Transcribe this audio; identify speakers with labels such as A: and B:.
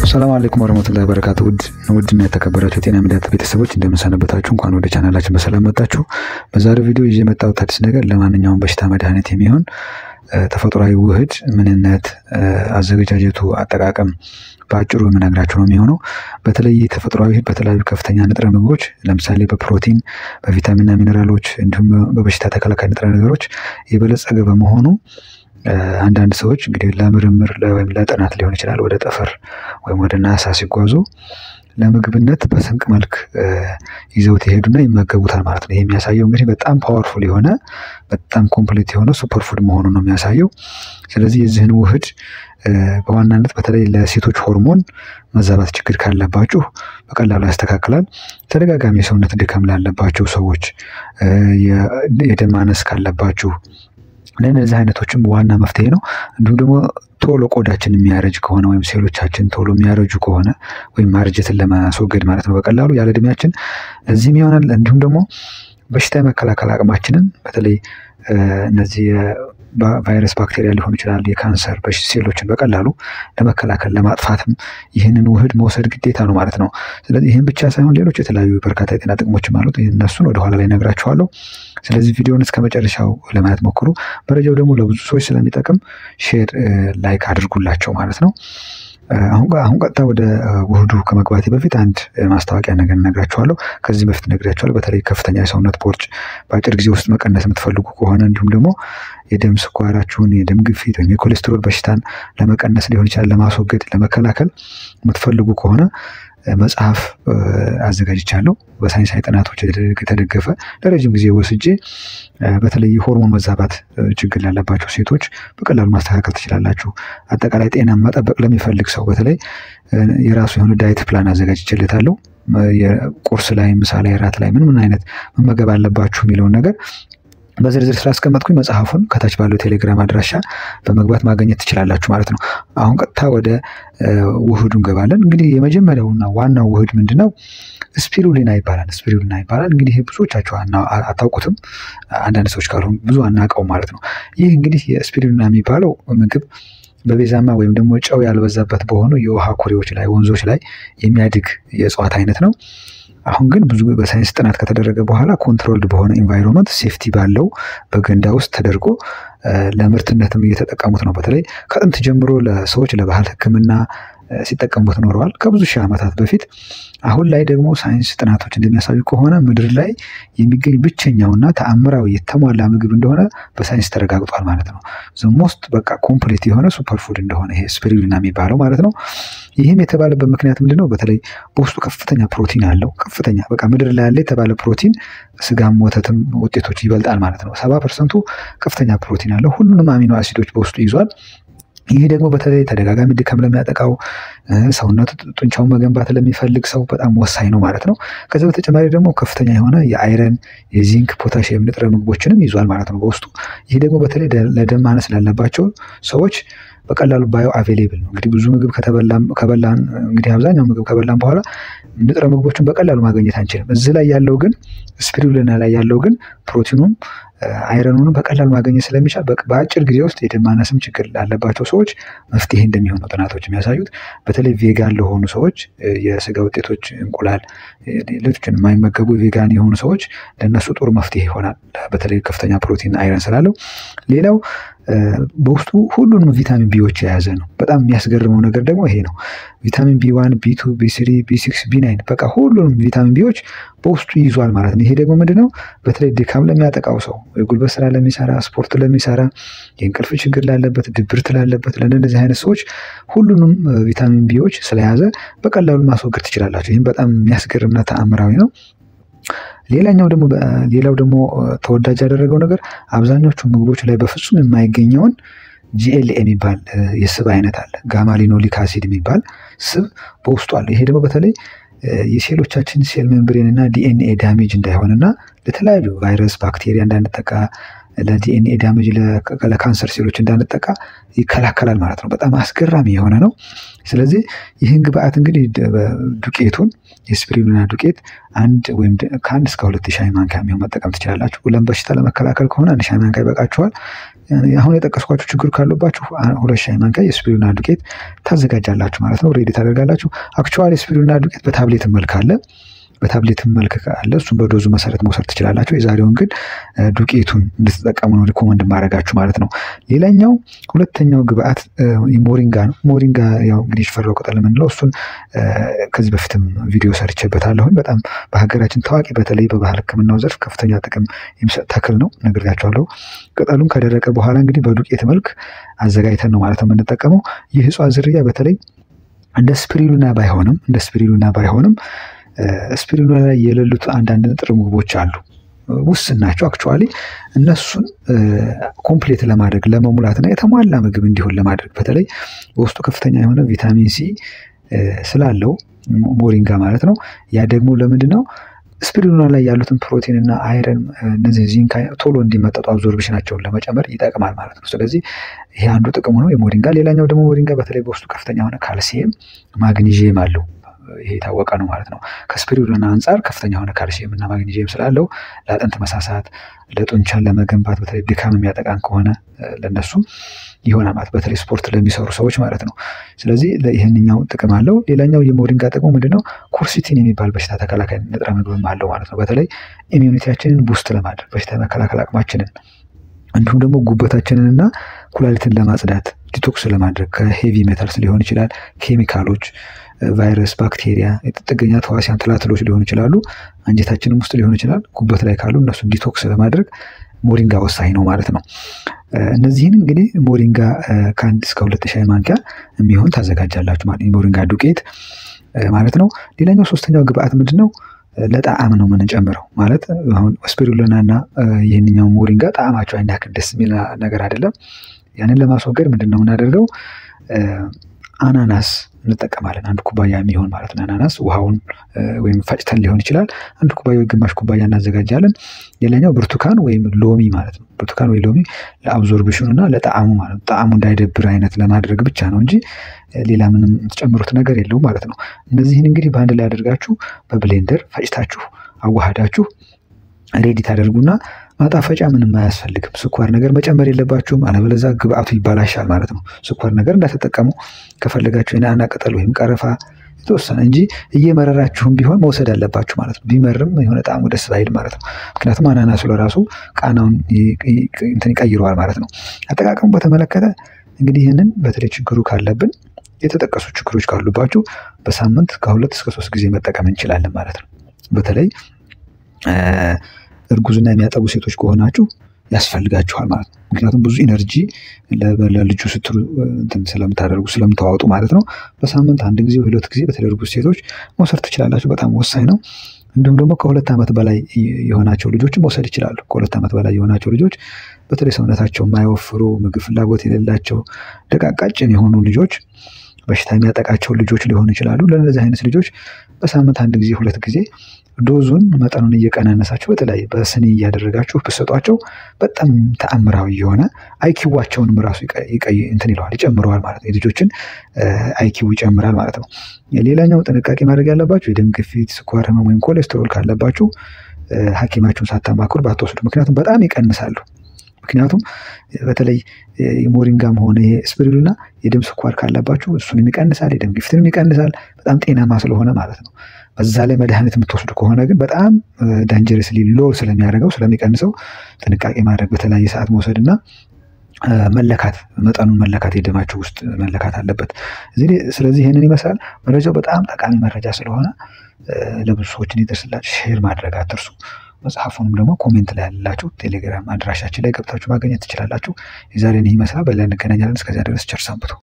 A: ሰላም አለይኩም ወራህመቱላሂ ወበረካቱ። ውድና የተከበራችሁ ጤና ሚዲያ ቤተሰቦች እንደምሰነበታችሁ፣ እንኳን ወደ ቻናላችን በሰላም መጣችሁ። በዛሬው ቪዲዮ ይዤ የመጣሁት አዲስ ነገር ለማንኛውም በሽታ መድኃኒት የሚሆን ተፈጥሯዊ ውህድ ምንነት፣ አዘገጃጀቱ፣ አጠቃቀም በአጭሩ የምነግራችሁ ነው የሚሆነው። በተለይ ተፈጥሯዊ ውህድ በተለያዩ ከፍተኛ ንጥረ ምግቦች ለምሳሌ በፕሮቲን፣ በቪታሚንና ሚነራሎች እንዲሁም በበሽታ ተከላካይ ንጥረ ነገሮች የበለጸገ በመሆኑ አንዳንድ ሰዎች እንግዲህ ለምርምር ወይም ለጥናት ሊሆን ይችላል ወደ ጠፈር ወይም ወደ ናሳ ሲጓዙ ለምግብነት በስንቅ መልክ ይዘውት ይሄዱና ይመገቡታል ማለት ነው። ይሄ የሚያሳየው እንግዲህ በጣም ፓወርፉል የሆነ በጣም ኮምፕሊት የሆነ ሱፐር ፉድ መሆኑን ነው የሚያሳየው። ስለዚህ የዚህን ውህድ በዋናነት በተለይ ለሴቶች ሆርሞን መዛባት ችግር ካለባችሁ በቀላሉ ያስተካክላል። ተደጋጋሚ የሰውነት ድካም ላለባቸው ሰዎች፣ የደም ማነስ ካለባችሁ ለእነዚህ አይነቶችም ዋና መፍትሄ ነው። እንዲሁም ደግሞ ቶሎ ቆዳችን የሚያረጅ ከሆነ ወይም ሴሎቻችን ቶሎ የሚያረጁ ከሆነ ወይም ማርጀትን ለማስወገድ ማለት ነው በቀላሉ ያለ እድሜያችን እዚህም ይሆናል። እንዲሁም ደግሞ በሽታ የመከላከል አቅማችንን በተለይ እነዚህ ቫይረስ፣ ባክቴሪያ ሊሆን ይችላል የካንሰር ሴሎችን በቀላሉ ለመከላከል ለማጥፋትም ይህንን ውህድ መውሰድ ግዴታ ነው ማለት ነው። ስለዚህ ይህን ብቻ ሳይሆን ሌሎች የተለያዩ በርካታ የጤና ጥቅሞችም አሉት። እነሱን ወደ ኋላ ላይ እነግራችኋለሁ። ስለዚህ ቪዲዮውን እስከ መጨረሻው ለማየት ሞክሩ። መረጃው ደግሞ ለብዙ ሰዎች ስለሚጠቅም ሼር፣ ላይክ አድርጉላቸው ማለት ነው። አሁን ቀጥታ ወደ ውህዱ ከመግባቴ በፊት አንድ ማስታወቂያ ነገር እነግራችኋለሁ። ከዚህ በፊት እነግራችኋለሁ። በተለይ ከፍተኛ የሰውነት ቦርጭ በአጭር ጊዜ ውስጥ መቀነስ የምትፈልጉ ከሆነ እንዲሁም ደግሞ የደም ስኳራችሁን፣ የደም ግፊት ወይም የኮሌስትሮል በሽታን ለመቀነስ ሊሆን ይችላል ለማስወገድ፣ ለመከላከል የምትፈልጉ ከሆነ መጽሐፍ አዘጋጅቻለሁ። በሳይንሳዊ ጥናቶች የተደገፈ ለረጅም ጊዜ ወስጄ በተለይ ሆርሞን መዛባት ችግር ላለባቸው ሴቶች በቀላሉ ማስተካከል ትችላላችሁ። አጠቃላይ ጤና መጠበቅ ለሚፈልግ ሰው በተለይ የራሱ የሆነ ዳይት ፕላን አዘጋጅቼለታለሁ። የቁርስ ላይ፣ ምሳ ላይ፣ ራት ላይ ምን አይነት መመገብ አለባችሁ የሚለውን ነገር በዝርዝር ስላስቀመጥኩኝ መጽሐፉን ከታች ባለው ቴሌግራም አድራሻ በመግባት ማግኘት ትችላላችሁ ማለት ነው። አሁን ቀጥታ ወደ ውህዱ እንገባለን። እንግዲህ የመጀመሪያውና ዋናው ውህድ ምንድነው? ስፒሩሊና ይባላል። ስፒሩሊና ይባላል። እንግዲህ ብዙዎቻችሁ አታውቁትም፣ አንዳንድ ሰዎች ካልሆኑ ብዙ አናውቀውም ማለት ነው። ይህ እንግዲህ የስፒሩሊና የሚባለው ምግብ በቤዛማ ወይም ደግሞ ጨው ያልበዛበት በሆኑ የውሃ ኩሬዎች ላይ፣ ወንዞች ላይ የሚያድግ የእጽዋት አይነት ነው። አሁን ግን ብዙ በሳይንስ ጥናት ከተደረገ በኋላ ኮንትሮልድ በሆነ ኢንቫይሮንመንት ሴፍቲ ባለው በገንዳ ውስጥ ተደርጎ ለምርትነትም እየተጠቀሙት ነው። በተለይ ከጥንት ጀምሮ ለሰዎች ለባህል ሕክምና ሲጠቀሙት ኖረዋል ከብዙ ሺህ ዓመታት በፊት። አሁን ላይ ደግሞ ሳይንስ ጥናቶች እንደሚያሳዩ ከሆነ ምድር ላይ የሚገኝ ብቸኛውና ተአምራዊ የተሟላ ምግብ እንደሆነ በሳይንስ ተረጋግጧል ማለት ነው። ሞስት በቃ ኮምፕሊት የሆነ ሱፐር ፉድ እንደሆነ ይሄ ስፒሩሊና የሚባለው ማለት ነው። ይህም የተባለበት ምክንያት ምንድነው? በተለይ በውስጡ ከፍተኛ ፕሮቲን አለው። ከፍተኛ በቃ ምድር ላይ ያለ የተባለ ፕሮቲን ስጋም ወተትም ውጤቶች ይበልጣል ማለት ነው። 70% ከፍተኛ ፕሮቲን አለው። ሁሉንም አሚኖ አሲዶች በውስጡ ይዟል። ይህ ደግሞ በተለይ ተደጋጋሚ ድካም ለሚያጠቃው ሰውነቱ ጡንቻውን መገንባት ለሚፈልግ ሰው በጣም ወሳኝ ነው ማለት ነው። ከዚህ በተጨማሪ ደግሞ ከፍተኛ የሆነ የአይረን፣ የዚንክ፣ ፖታሽየም ንጥረ ምግቦችንም ይዟል ማለት ነው በውስጡ። ይህ ደግሞ በተለይ ለደም ማነስ ላለባቸው ሰዎች በቀላሉ ባዮ አቬሌብል ነው። እንግዲህ ብዙ ምግብ ከበላን እንግዲህ አብዛኛው ምግብ ከበላን በኋላ ንጥረ ምግቦችን በቀላሉ ማግኘት አንችልም። እዚህ ላይ ያለው ግን ስፒሩሊና ላይ ያለው ግን ፕሮቲኑም አይረኑንም በቀላሉ ማግኘት ስለሚቻል በአጭር ጊዜ ውስጥ የደም ማነስም ችግር ላለባቸው ሰዎች መፍትሄ እንደሚሆን ነው ጥናቶች የሚያሳዩት። በተለይ ቬጋን ለሆኑ ሰዎች የስጋ ውጤቶች፣ እንቁላል፣ ሌሎችን የማይመገቡ ቬጋን የሆኑ ሰዎች ለእነሱ ጥሩ መፍትሄ ይሆናል። በተለይ ከፍተኛ ፕሮቲን አይረን ስላለው። ሌላው በውስጡ ሁሉንም ቪታሚን ቢዎች የያዘ ነው። በጣም የሚያስገርመው ነገር ደግሞ ይሄ ነው። ቪታሚን ቢ1፣ ቢ2፣ ቢ3፣ ቢ6፣ ቢ9 በቃ ሁሉንም ቪታሚን ቢዎች በውስጡ ይዟል ማለት ነው። ይሄ ደግሞ ምንድነው? በተለይ ድካም ለሚያጠቃው ሰው፣ የጉልበት ስራ ለሚሰራ፣ ስፖርት ለሚሰራ፣ የእንቅልፍ ችግር ላለበት፣ ድብርት ላለበት ለእነዚህ አይነት ሰዎች ሁሉንም ቪታሚን ቢዎች ስለያዘ በቀላሉ ማስወገድ ትችላላችሁ። ይህም በጣም የሚያስገርምና ተአምራዊ ነው። ሌላው ደግሞ ተወዳጅ ያደረገው ነገር አብዛኞቹ ምግቦች ላይ በፍጹም የማይገኘውን ጂኤልኤ የሚባል የስብ አይነት አለ። ጋማ ሊኖሊክ አሲድ የሚባል ስብ በውስጡ አለ። ይሄ ደግሞ በተለይ የሴሎቻችን ሴል ሜምብሬን እና ዲኤንኤ ዳሜጅ እንዳይሆንና ለተለያዩ ቫይረስ፣ ባክቴሪያ እንዳንጠቃ ለዲኤንኤ ዳሜጅ ለካንሰር ሴሎች እንዳንጠቃ ይከላከላል ማለት ነው። በጣም አስገራሚ የሆነ ነው። ስለዚህ ይህን ግብአት እንግዲህ ዱቄቱን የስፒሩሊና ዱቄት ከ1 እስከ 2 ሻይ ማንኪያ የሚሆን መጠቀም ትችላላችሁ። በሽታ ለመከላከል ከሆነ 1 ሻይ ማንኪያ ይበቃችኋል። አሁን የጠቀስኳችሁ ችግር ካለባችሁ 2 ሻይ ማንኪያ የስፒሩሊና ዱቄት ታዘጋጃላችሁ ማለት ነው። ሬዲ ታደርጋላችሁ። አክቹዋሊ የስፒሩሊና ዱቄት በታብሌት መልክ አለ። እሱም በዶዙ መሰረት መውሰድ ትችላላችሁ። የዛሬውን ግን ዱቄቱን እንድትጠቀሙ ነው ሪኮመንድ ማድረጋችሁ ማለት ነው። ሌላኛው ሁለተኛው ግብአት ሞሪንጋ ነው። ሞሪንጋ ያው እንግዲህ ሽፈራው ቅጠል የምንለው እሱን ከዚህ በፊትም ቪዲዮ ሰርቼበታለሁ። በጣም በሀገራችን ታዋቂ በተለይ በባህል ሕክምናው ዘርፍ ከፍተኛ ጥቅም የሚሰጥ ተክል ነው ነግሬያችኋለሁ። ቅጠሉን ከደረቀ በኋላ እንግዲህ በዱቄት መልክ አዘጋጅተን ነው ማለት ነው የምንጠቀመው። ይህ እጽዋት ዝርያ በተለይ እንደ ስፒሩሊና ባይሆንም ስፒሩሊና ላይ የሌሉት አንዳንድ ንጥረ ምግቦች አሉ፣ ውስን ናቸው። አክቹዋሊ እነሱን ኮምፕሌት ለማድረግ ለመሙላትና የተሟላ ምግብ እንዲሆን ለማድረግ በተለይ በውስጡ ከፍተኛ የሆነ ቪታሚን ሲ ስላለው ሞሪንጋ ማለት ነው። ያ ደግሞ ለምንድነው ስፒሩሊና ላይ ያሉትን ፕሮቲን እና አይረን እነዚህ ዚንክ ቶሎ እንዲመጠጡ አብዞርብሽናቸውን ለመጨመር ይጠቅማል ማለት ነው። ስለዚህ ይሄ አንዱ ጥቅሙ ነው የሞሪንጋ። ሌላኛው ደግሞ ሞሪንጋ በተለይ በውስጡ ከፍተኛ የሆነ ካልሲየም፣ ማግኒዥየም አለው። ይሄ የታወቀ ነው ማለት ነው። ከስፒሩሊና አንጻር ከፍተኛ የሆነ ካልሲየም እና ማግኒዥየም ስላለው ለአጥንት መሳሳት፣ ለጡንቻን ለመገንባት በተለይ ድካም የሚያጠቃን ከሆነ ለነሱም ይሆናል ማለት በተለይ ስፖርት ለሚሰሩ ሰዎች ማለት ነው። ስለዚህ ይህንኛው ጥቅም አለው። ሌላኛው የሞሪንጋ ጥቅሙ ምንድነው? ኩርሲቲን የሚባል በሽታ ተከላካይ ንጥረ ምግብም አለው ማለት ነው። በተለይ ኢሚዩኒቲያችንን ቡስት ለማድረግ በሽታ የመከላከል አቅማችንን እንዲሁም ደግሞ ጉበታችንንና ኩላሊትን ለማጽዳት ዲቶክስ ለማድረግ ከሄቪ ሜታልስ ሊሆን ይችላል፣ ኬሚካሎች፣ ቫይረስ፣ ባክቴሪያ፣ ጥገኛ ተዋሲያን፣ ትላትሎች ሊሆኑ ይችላሉ። አንጀታችንም ውስጥ ሊሆን ይችላል። ጉበት ላይ ካሉ እነሱ ዲቶክስ ለማድረግ ሞሪንጋ ወሳኝ ነው ማለት ነው። እነዚህን እንግዲህ ሞሪንጋ ከ1 እስከ 2 ሻይ ማንኪያ የሚሆን ታዘጋጃላችሁ ማለት ነው። ሞሪንጋ ዱቄት ማለት ነው። ሌላኛው ሶስተኛው ግብአት ምንድነው? ለጣዕም ነው የምንጨምረው ማለት አሁን ስፒሩሊና እና ይህንኛው ሞሪንጋ ጣዕማቸው አይን ያክል ደስ የሚል ነገር አይደለም። ያንን ለማስወገድ ምንድነው የምናደርገው? አናናስ እንጠቀማለን። 1 ኩባያ የሚሆን ማለት ነው። አናናስ ውሃውን ወይም ፈጭተን ሊሆን ይችላል 1 ኩባያ ወይ ግማሽ ኩባያ እናዘጋጃለን። ሌላኛው ብርቱካን ወይም ሎሚ ማለት ነው። ብርቱካን ወይ ሎሚ ለአብዞርብሽኑ እና ለጣዕሙ ማለት ነው። ጣዕሙ እንዳይደብር አይነት ለማድረግ ብቻ ነው እንጂ ሌላ ምንም የምትጨምሩት ነገር የለውም ማለት ነው። እነዚህን እንግዲህ በአንድ ላይ አድርጋችሁ በብሌንደር ፈጭታችሁ አዋሃዳችሁ ሬዲ ታደርጉና ማጣፈጫ ምንም አያስፈልግም። ስኳር ነገር መጨመር የለባችሁም፣ አለበለዚያ ግብአቱ ይባላሻል ማለት ነው። ስኳር ነገር እንዳትጠቀሙ። ከፈለጋችሁ የናና ቅጠል ወይም ቀረፋ የተወሰነ እንጂ እየመረራችሁም ቢሆን መውሰድ አለባችሁ ማለት ነው። ቢመርም የሆነ ጣዕሙ ደስ ባይል ማለት ነው። ምክንያቱም አናናሱ ለራሱ ቃናውን ይቀይረዋል ማለት ነው። አጠቃቀሙ በተመለከተ እንግዲህ ይህንን በተለይ ችግሩ ካለብን የተጠቀሱ ችግሮች ካሉባችሁ በሳምንት ከ2 እስከ 3 ጊዜ መጠቀም እንችላለን ማለት ነው። በተለይ እርጉዝና የሚያጠቡ ሴቶች ከሆናችሁ ያስፈልጋችኋል ማለት ነው። ምክንያቱም ብዙ ኢነርጂ ለልጁ ስትሉ ስለምታወጡ ማለት ነው። በሳምንት 1 ጊዜ 2 ጊዜ በተለይ እርጉዝ ሴቶች መውሰድ ትችላላችሁ። በጣም ወሳኝ ነው። እንዲሁም ደግሞ ከ2 ዓመት በላይ የሆናቸው ልጆች መውሰድ ይችላሉ። ከ2 ዓመት በላይ የሆናቸው ልጆች በተለይ ሰውነታቸው የማይወፍሩ፣ ምግብ ፍላጎት የሌላቸው፣ ደቃቃጭን የሆኑ ልጆች፣ በሽታ የሚያጠቃቸው ልጆች ሊሆኑ ይችላሉ። ለእነዚህ አይነት ልጆች በሳምንት 1 ጊዜ 2 ጊዜ ዶዙን መጠኑን እየቀናነሳችሁ በተለይ በስኒ እያደረጋችሁ ብትሰጧቸው በጣም ተአምራዊ የሆነ አይኪዋቸውንም ራሱ ይጨምረዋል ማለት ነው። የልጆችን አይኪው ይጨምራል ማለት ነው። ሌላኛው ጥንቃቄ ማድረግ ያለባችሁ የደም ግፊት፣ ስኳር ህመም ወይም ኮሌስትሮል ካለባችሁ ሐኪማችሁን ሳታማክሩ ባትወስዱ። ምክንያቱም በጣም ይቀንሳሉ። ምክንያቱም በተለይ ሞሪንጋም ሆነ ስፒሩሊና የደም ስኳር ካለባችሁ እሱንም ይቀንሳል፣ የደም ግፊትንም ይቀንሳል። በጣም ጤናማ ስለሆነ ማለት ነው። በዛ ላይ መድኃኒት የምትወስዱ ከሆነ ግን በጣም ዳንጀረስሊ ሎር ስለሚቀንሰው ጥንቃቄ ማድረግ በተለያየ ሰዓት መውሰድና መለካት፣ መጠኑን መለካት፣ የደማችሁ ውስጥ መለካት አለበት። ስለዚህ ይህንን ይመስላል። መረጃው በጣም ጠቃሚ መረጃ ስለሆነ ለብዙ ሰዎች እንዲደርስላችሁ ሼር ማድረግ አትርሱ። መጽሐፉንም ደግሞ ኮሜንት ላይ ያላችሁ ቴሌግራም አድራሻችን ላይ ገብታችሁ ማግኘት ትችላላችሁ። የዛሬን ይመስላል። በሌላ እንገናኛለን። እስከዚያ ድረስ ቸር ሰንብቱ።